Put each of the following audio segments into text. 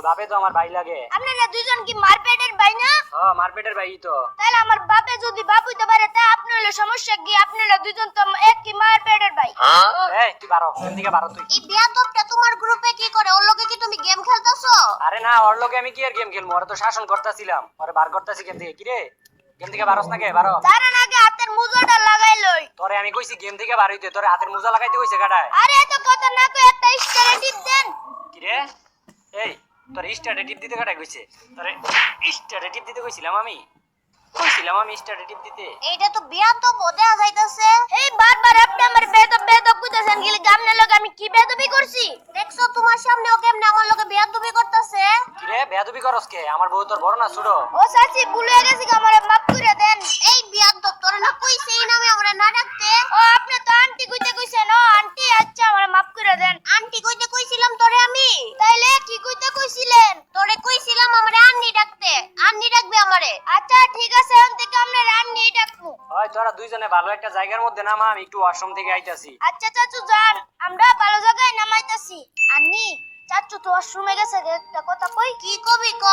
বাপে তো আমার ভাই লাগে। আপনারা দুইজন কি মারপেটের ভাই না? মারপেটের ভাই তো। তাহলে আমার বাপে যদি বাপ হইতে পারে তা আপনার হলো সমস্যা কি? আপনারা দুইজন তো একই মারপেটের ভাই। এই তুই বারো, এদিকে বারো তুই। এই বেয়াদবটা তোমার গ্রুপে কি করে? ওর লগে কি তুমি গেম খেলতাছো? আরে না, ওর লগে আমি কি আর গেম খেলবো? ওরে তো শাসন করতেছিলাম, ওরে বার করতেছি গেম থেকে। কি রে, গেম থেকে বারোস না কে? বারো। দাঁড়ান আগে হাতের মুজোটা লাগাই লই। তোরে আমি কইছি গেম থেকে বার হইতে, তোরে হাতের মোজা লাগাইতে কইছে কাটায়। আরে এত কথা না কই একটা স্টারে টিপ দেন। কি রে, এই তোর স্টারে টিপ দিতে কাটায় কইছে? তোরে স্টারে টিপ দিতে কইছিলাম আমি স্টারে টিপ দিতে। এইটা তো বেয়াদব দেখা যাইতাছে। এই বারবার আপনি আমার বেয়াদব কইতাছেন, গিলে গামনে লগে আমি কি বেয়াদবি করছি? দেখছো তোমার সামনে ও কেমনে আমার লগে বেয়াদবি করতাছে? কি রে, বেয়াদবি করস কে? আমার বউ তোর বড় না ছোট? ও চাচি ভুলে গেছি, আমারে মাফ করে দেন। এই বেয়াদব তোরে না কইছে এই নামে আমারে না ডাকতে? ও আপনি তো আন্টি কইতে কইছেন। ও আন্টি, আচ্ছা আমারে মাফ করে দেন। আন্টি কইতে কইছিলাম তোরে আমি? তাইলে কি কইতে কইছিলেন? তোরে কইছিলাম আমারে আন্নি ডাকতে। আন্নি ডাকবে আমারে। আচ্ছা ঠিক আছে, এখন থেকে আমরা আন্নি ডাকবো। ওই তোরা দুইজনে ভালো একটা জায়গার মধ্যে নামা, আমি একটু ওয়াশরুম থেকে আইতাছি। আচ্ছা চাচু যান, আমরা ভালো জায়গায় নামাইতাছি। আন্নি, চাচু তো ওয়াশরুমে গেছে, একটা কথা কই। কি কবি ক?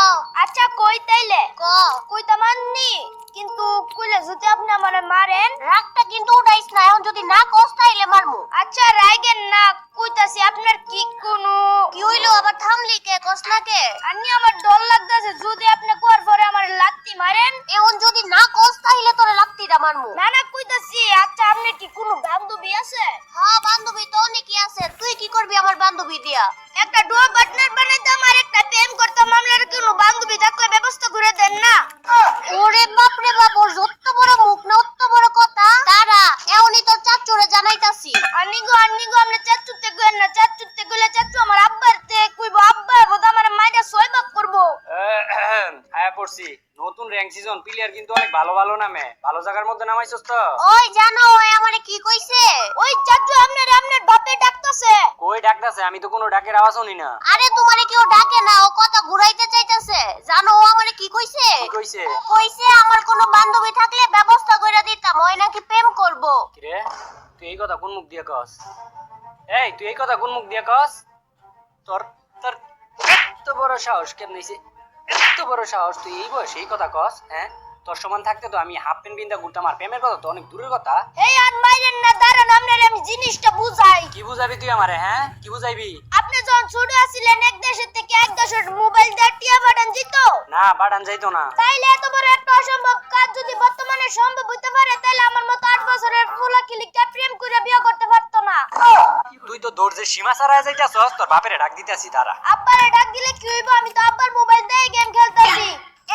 আচ্ছা কই তাইলে ক। কইতা মাননি, কিন্তু কইলে যদি আপনি আমারে মারেন। রাগটা কিন্তু উঠাইস না, এখন যদি না কস তাইলে মারমু। আচ্ছা রাগেন না, কইতাছি আপনার কি কোনো কি হইলো? আবার থামলি কে? কস না কে? আন্নি আমার ডর লাগতাছে, যদি আপনি কোয়ার পরে আমারে লাত্তি মারেন। এখন যদি না কস তাইলে তোরে লাত্তিটা মারমু। না না কইতাছি। আচ্ছা আপনার কি কোনো বান্ধবী আছে? হ্যাঁ বান্ধবী তো অনেকই আছে। তুই কি করবি আমার বান্ধবী দিয়া? একটা ডুয়ো পার্টনার বানাইতাম আর একটা প্রেম করতাম। আপনার কোনো বান্ধবী থাকলে ব্যবস্থা করে দেন না। ওরে বাপ রে বাপ, ওর যত বড় মুখ না অত বড় কথা। তারা এখনই তোর চাচুরে জানাইতাছি। আন্নি গো আমরা চাচুতে কইন না। চাচুতে কইলে চাচু আমার আব্বার তে কইবো, আব্বা বোধ আমার মাইরা সয়বাক করবো। আয়া পড়ছি, নতুন র‍্যাঙ্ক সিজন প্লেয়ার কিন্তু অনেক ভালো ভালো নামে। ভালো জায়গার মধ্যে নামাইছস তো? ওই জানো ওই আমারে কি কইছে? ওই চাচু আপনার বাপে ডাকতাছে। কই ডাকতাছে? আমি তো কোনো ডাকের আওয়াজ শুনি না। আরে তোমারে কেউ ডাকে না, ও কথা ঘুরাইতে চাইতাছে। জানো ও আমারে কি কইছে? কি কইছে? কইছে আমার কোনো বান্ধবী থাকলে ব্যবস্থা কইরা দিতাম, ওই নাকি প্রেম করব। কি রে, তুই এই কথা কোন মুখ দিয়ে কস? এই তুই এই কথা কোন মুখ দিয়ে কস? তোর তোর এত বড় সাহস কেমনে হইছে? এত বড় সাহস তুই এই বয়সে এই কথা কস? হ্যাঁ, তোর সমান থাকতে তো আমি হাফ প্যান্ট বিন্দা ঘুরতাম, আর প্রেমের কথা তো অনেক দূরের কথা। এই আর মাইরেন না, দাঁড়ান আপনারে আমি জিনিসটা বুঝাই। কি বুঝাবি তুই আমারে? হ্যাঁ কি বুঝাইবি? আপনি যখন ছোট আছিলেন এক দেশের থেকে এক দেশের মোবাইল দিয়ে টিয়া পাঠান যেত না, বাড়ান যাইতো না। তাইলে এত বড় একটা অসম্ভব কাজ যদি বর্তমানে সম্ভব হইতে পারে, তাইলে আমার মতো 8 বছরের ফুলা কিলিকা প্রেম করে বিয়ে করতে পারতো না। তুই তো দৌড়ে সীমা ছাড়াই যাইতাছস, তোর বাপেরে ডাক দিতেছি দাঁড়া। আব্বারে ডাক দিলে কি হইব? আমি তো আব্বার মোবাইল দিয়ে গেম খেলতাছি।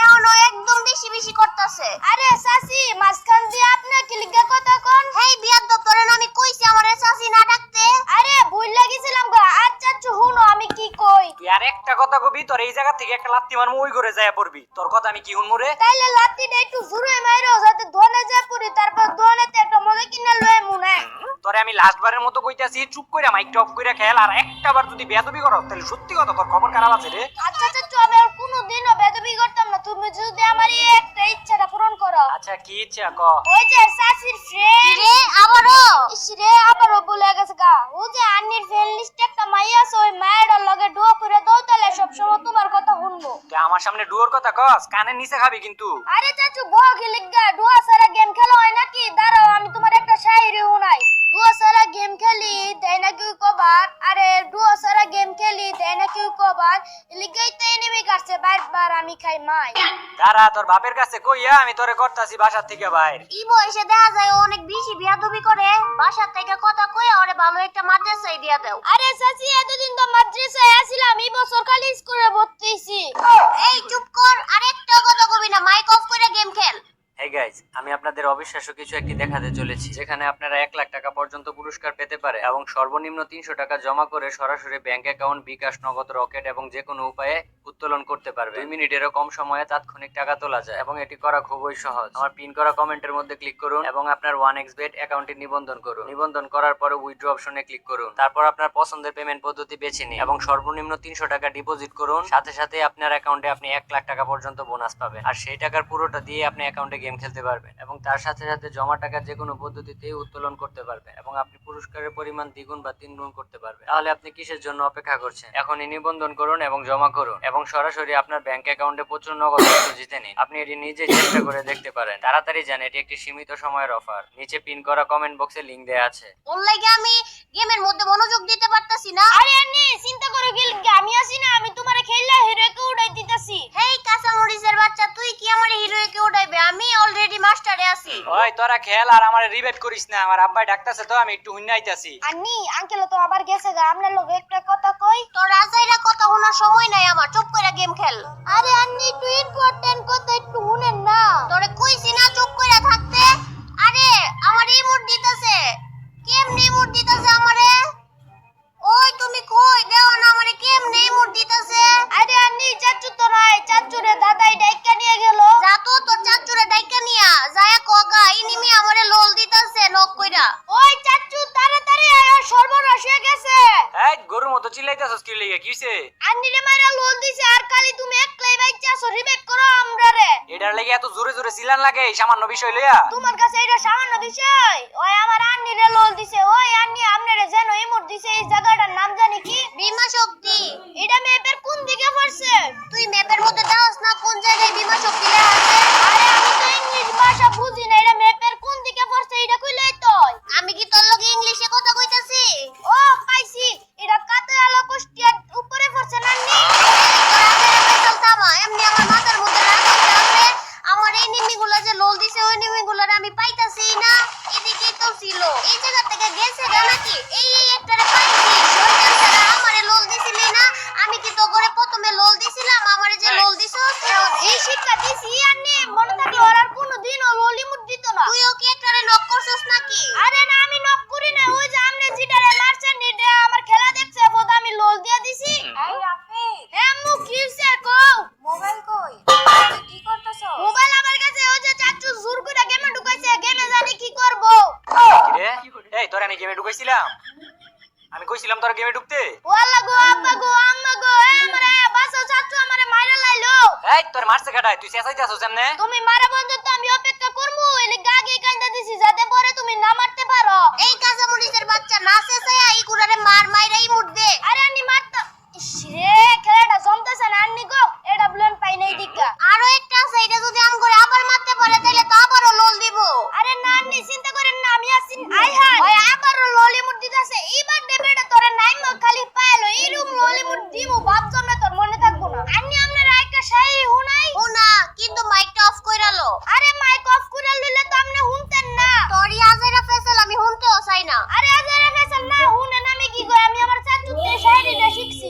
এখনো একদম বেশি করতাছে। আরে চাচি, মাঝখান দিয়ে আপনি কিলিকা কথা কোন? হেই বিয়াদব, তোরে না আমি কইছি আমারে চাচি না ডাকতে। আরে ভুল লাগিছিলাম গো। আচ্ছা শুনো আমি কি কই। তুই আর একটা কথা কবি, তোর এই জায়গা থেকে একটা লাত্তি মারমু, ওই করে যায়া পড়বি। তোর কথা আমি কি শুনমু রে? তাইলে লাত্তিটা একটু জোরে মাইরো, যাতে ধনে যা পড়ি, তারপর ধনেতে একটা মজা কিনা লয়ে মুনে। তোরে আমি লাস্টবারের মতো কইতাছি, চুপ কইরা মাইক অফ কইরা খেল। আর একটা বার যদি বেয়াদবি করস তাহলে সত্যি কথা তোর খবর খারাপ আছে রে। আচ্ছা চাচু, আমি আর কোনোদিনও বেদবি করতাম না, তুমি যদি আমার এই একটা ইচ্ছাটা পূরণ করো। আচ্ছা কি ইচ্ছা ক? ওই যে চাচির ফ্রেন্ড রে আবারো, ইস রে আবারো বলে গেছে গা। ও যে আন্নির ফ্রেন্ড লিস্টে একটা মাইয়া আছে, ওই মায়ের লগে ডুয়ো করে দাও, তাহলে সব সময় তোমার কথা শুনবো। তুই আমার সামনে ডুয়োর কথা কস, কানের নিচে খাবি কিন্তু। আরে চাচু বউ গিলিগা, ডুয়ো সারা গেম খেলা হয় নাকি? দাঁড়াও আমি তোমার একটা শায়রি শুনাই। ডুয়ো সারা গেম খেলি দেয় না কেউ কবার। আরে ডুয়ো সারা গেম খেলি দেয় না কেউ কবার। লিগাই তো এনিমি কাটছে বারবার, আমি খাই মাই। দাঁড়া, তোর বাপের কাছে কইয়া আমি তোরে করতাছি বাসার থেকে বাইর। এই বয়সে দেখা যায় ও অনেক বেশি বিয়াদবি করে। বাসার থেকে কথা কই ওরে ভালো একটা মাদ্রাসায় দিয়া দাও। আরে চাচি, এতদিন তো মাদ্রাসায় আছিলাম, এই বছর খালি স্কুলে ভর্তি হইছি। এই চুপ কর, আরেকটা কথা কবি না, মাইক অফ করে গেম খেল। হেই গাইস, আমি আপনাদের অবিশ্বাস্য কিছু একটি দেখাতে চলেছি, যেখানে আপনারা 1 লাখ টাকা পর্যন্ত পুরস্কার পেতে পারে এবং সর্বনিম্ন 300 টাকা জমা করে সরাসরি ব্যাংক অ্যাকাউন্ট, বিকাশ, নগদ, রকেট এবং যে কোনো উপায়ে উত্তোলন করতে পারবে। 2 মিনিটেরও কম সময়ে তাৎক্ষণিক টাকা তোলা যায় এবং এটি করা খুবই সহজ। আমার পিন করা কমেন্টের মধ্যে ক্লিক করুন এবং আপনার 1xbet অ্যাকাউন্টটি নিবন্ধন করুন। নিবন্ধন করার পরে উইথড্র অপশনে ক্লিক করুন। তারপর আপনার পছন্দের পেমেন্ট পদ্ধতি বেছে নিন এবং সর্বনিম্ন 300 টাকা ডিপোজিট করুন। সাথে সাথে আপনার অ্যাকাউন্টে আপনি 1 লাখ টাকা পর্যন্ত বোনাস পাবেন, আর সেই টাকার পুরোটা দিয়ে আপনি অ্যাকাউন্টে গেম খেলতে পারবেন এবং তার সাথে সাথে জমা টাকার যে কোনো পদ্ধতিতেই উত্তোলন করতে পারবেন এবং আপনি পুরস্কারের পরিমাণ দ্বিগুণ বা 3 গুণ করতে পারবেন। তাহলে আপনি কিসের জন্য অপেক্ষা করছেন? এখনই নিবন্ধন করুন এবং জমা করুন এবং এবং সরাসরি আপনার ব্যাংক অ্যাকাউন্টে প্রচুর নগদ অর্থ জিতে নিন। আপনি এটি নিজে চেষ্টা করে দেখতে পারেন। তাড়াতাড়ি জান, এটি একটি সীমিত সময়ের অফার। নিচে পিন করা কমেন্ট বক্সে লিংক দেয়া আছে। ওর লাগে আমি গেমের মধ্যে মনোযোগ দিতে পারতাছি না। আরে আন্নি চিন্তা করো কি আমি আছি না, আমি তোমারে খেললা হিরোকে উড়াই দিতাছি। হেই কাঁচামরিচের বাচ্চা, তুই কি আমার হিরোকে উড়াইবে? আমি অলরেডি মাস্টারে আছি। ওই তোরা খেল আর আমার রিভাইভ করিস না, আমার আব্বাই ডাকতাছে তো আমি একটু হুইনা আইতাছি। আন্নি আঙ্কেল তো আবার গেছে গা, আমরা লোক একটা কথা কই। তোর রাজাইরা কথা শোনার সময় নাই আমার, চুপ করে গেম খেল। আরে আন্নি একটু ইম্পর্টেন্ট কথা একটু শুনেন না। তোরে কইছি না চুপ করে থাকতে। আরে আমার ইমোট দিতেছে, কেমনে ইমোট দিতেছে আমারে? ওই তুমি কই দেও না আমারে, কেমনে ইমোট দিতেছে? আরে আন্নি চাচু তো নাই, চাচুরে দাদাই ডাইকা নিয়ে গেল। যা তো তোর চাচুরে ডাইকা নিয়া যায় কগা, ইনিমি আমারে লোল দিতেছে নক কইরা। ওই চাচু তাড়াতাড়ি আয়, সর্বনাশ হয়ে গেছে। এই গরুর মতো চিল্লাইতাছস কি লাগি? কি হইছে? আন্নি রে মাইরা লোল দিছে আর খালি তুমি একলাই বাইচাছো, রিবেক করো আমরারে। এটার লাগি এত জোরে জোরে চিল্লান লাগে এই সামান্য বিষয় লইয়া? তোমার কাছে এটা সামান্য বিষয়? ওই আমার আন্নি রে লোল দিছে। ওই আন্নি আমরারে যেন ইমোট দিছে, এই জায়গাটার নাম জানি কি? বিমা শক্তি। এটা ম্যাপের কোন দিকে পড়ছে? তুই ম্যাপের মধ্যে দাওস না কোন জায়গায় বিমা শক্তি লেখা আছে? আরে আমি তো ইংলিশ ভাষা বুঝি না, এটা ম্যাপের কোন দিকে পড়ছে এটা কইলেই তো। আমি কি তোর লগে ইংলিশে কথা কইতাছি? ও পাইছি, এটা কাতালা কুষ্টিয়ার উপরে পড়ছে না নি? এমনি আমার মাথার মধ্যে রাখতে আছে। আমার এই নিমিগুলো যে লোল দিছে ওই নিমিগুলোর আমি পাইতাছি না। এদিকেই তো ছিল, এই জায়গা থেকে গেছে গা নাকি? এই একটারে পাইছি। শয়তান ছাড়া আমারে লোল দিছিলি না? আমি কি তো করে প্রথমে লোল দিছিলাম? আমারে যে লোল দিছস এই শিক্ষা দিছি আন্নি, মনে থাকে ওর আর কোনোদিনও লোলি মুট দিত না। তুইও কি একটারে নক করছস নাকি? আরে না আমি নক করি না, ওই যে আমনে জিটারে মারছেন নিডে আমার খেলা দেখছে বদ আমি লোল দিয়া দিছি। এই রাফিক, হ্যাঁ মু কিসে কও? মোবাইল কই? তুই কি করতেছস? মোবাইল আমার কাছে। ওই যে চাচু জোর করে গেমে ঢুকাইছে, গেমে জানি কি করব। কি রে? এই তোরা আমি গেমে ঢুকাইছিলাম? আমি কইছিলাম তোরা গেমে ঢুকতে? ওয়াল্লা গো আব্বা গো আম্মা গো, আমারে বাসা চাচু আমারে মাইরা লাইলো। এই তোর মারছে কাটাই, তুই চেঁচাইতাছস এমনে? তুমি মারা বন্ধ তো আমি অপেক্ষা করবো, এলে গাগে কান্দা দিছি যাতে পরে তুমি না মারতে পারো। এই কাঁচামরিচের বাচ্চা নাচে চাই এই কুড়ারে মার মাইরাই মুড়দে। আরে আন্নি মারতা। ইস রে খেলাটা জমতেছে না আন্নি গো, এটা ব্লেন পাই নাই দিকা। আরো একটা আছে, এটা যদি আম করে আবার মারতে পারে তাহলে তো আবারও লোল দিব। আরে না আন্নি চিন্তা করেন না, আমি আছি। আই হাই ওই আবারও ললি মুড় দিতেছে। এইবার দেবেটা তোরে নাইম খালি পাইলো এরকম ললি মুড় দিমু, বাপ জমে তোর মনে থাকবো না। আন্নি আপনারা একটা শাই হুনাই হুনা, কিন্তু মাইকটা অফ কইরা লো। আরে মাইক অফ কইরা লইলে তো আপনি শুনতেন না। তোরই আজাইরা ফেসাল আমি শুনতেও চাই না। আরে আজাইরা ফেসাল না শুনেন আমি কি কই? আমি আমার চাচুতে শায়রিটা শিখছি।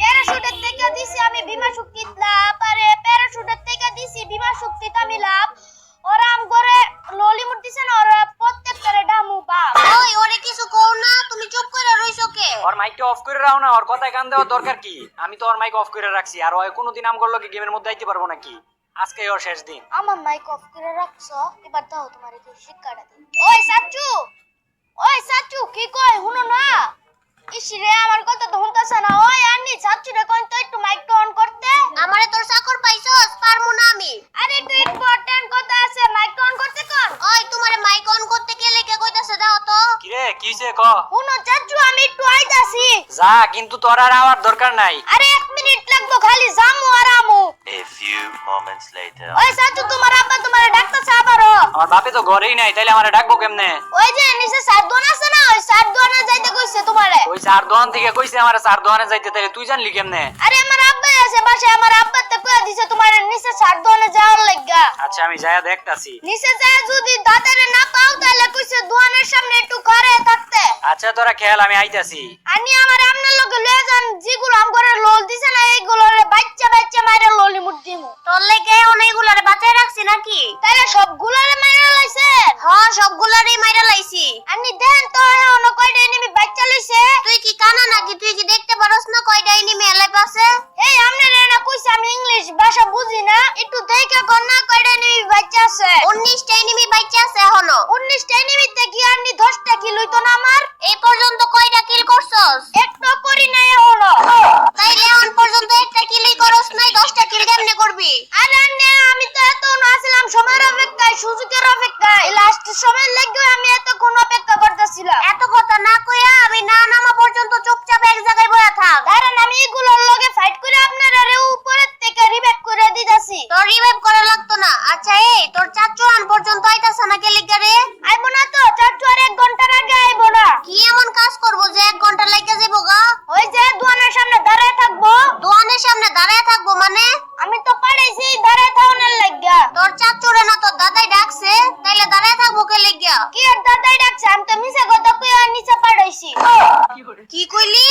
প্যারাশুটের থেকে দিছি আমি বিমা শক্তি লাভ, আরে প্যারাশুটের থেকে দিছি বিমা শক্তি আমি লাভ। ওরা আম করে ললিমুট দিছে না, ওরা প্রত্যেকটারে ডামু বাপ। ওই ওরে কিছু কও না, তুমি চুপ করে রইছো কে? ওর মাইকটা অফ করে রাও না, ওর কথায় কান দেওয়ার দরকার কি? আমি তো ওর মাইক অফ করে রাখছি, আর ওই কোনোদিন আম করলো কি গেমের মধ্যে আইতে পারবো নাকি? আজকে ওর শেষ দিন। আমার মাইক অফ করে রাখছো, এবার দাও তোমার কি শিক্ষাটা দিই। ওই সাচু, ওই সাচু কি কই শুনো না? ইস রে আমার কথা তো শুনতাছ না। ওই আন্নি সাচু রে কই তো একটু মাইকটা অন করতে। আমারে তোর চাকর পাইছস, পারমু না আমি। আরে একটু ইম্পর্টেন্ট কথা আছে, মাইকটা অন করতে কর। ওই তোমারে মাইক অন করতে কে লেগে কইতাছে দাও তো। কি রে কি হইছে ক? শুনো চাচু আমি একটু আইতাছি। যা, কিন্তু তোর আর আওয়ার দরকার নাই। আরে 1 মিনিট লাগবো, খালি জামু আর আমু। A few moments later. ওই সাচু তোমার আব্বা তোমারে ডাকতাছে আবারো। আমার বাপে তো ঘরেই নাই, তাইলে আমারে ডাকবো কেমনে? ওই যে নিচে সারদোন আছে না, ওই সারদোনে যাইতে কইছে তোমারে। ওই চার দোকান থেকে কইছে আমারে চার দোকানে যাইতে, তাইলে তুই জানলি কেমনে? আরে আমার আব্বা আছে বাসায়, আমার আব্বা তো কইয়া দিছে তোমার নিচে সারদোনে যাওয়ার লাগা। আচ্ছা আমি যায়া দেখতাছি। নিচে যায় যদি দাদারে না পাও তাহলে কইছে দোকানের সামনে একটু ঘরে থাকতে। আচ্ছা তোরা খেয়াল, আমি আইতাছি। আনি আমার আমনের লগে লয়ে যান, যেগুলো আম করে লোল দিছে না এইগুলোরে বাচ্চা বাচ্চা মাইরা ললি মুট দিমু। তোর লাগি অনেকগুলোরে বাঁচায় রাখছি নাকি? তাইলে সবগুলোরে মাইরা লাইছে? হ্যাঁ সবগুলোরই মাইরা লাইছি। আনি দেন তো এখনো কয়টা এনিমি বাচ্চা লইছে? তুই কি কানা নাকি? তুই কি দেখতে পারছ না কয়টা এনিমি এলাই পাছে? এই আমনের না কইছে আমি ইংলিশ ভাষা বুঝি না, একটু দেখে কোন না কয়টা এনিমি বাচ্চা আছে। 19টা এনিমি বাচ্চা আছে এখনো। 19টা এনিমিতে কি আনি 10টা কিল হইতো না আমার? এই পর্যন্ত কয়টা কিল করছস? একটা করি নাই এখনো। তাইলে এখন পর্যন্ত একটা কিলই করছ নাই, 10টা কিল কেমনে করবি? আরে না আমি তো এত নাছিলাম সময়ের অপেক্ষায়, সুযোগের অপেক্ষায়। লাস্ট সময় লাগবে আমি এতক্ষণ অপেক্ষা করতেছিলাম। এত কথা না কইয়া আমি না নামা পর্যন্ত চুপচাপ এক জায়গায় বসে থাক। দাঁড়ান আমি এগুলোর লগে ফাইট করে আপনারা রে উপরে কইলি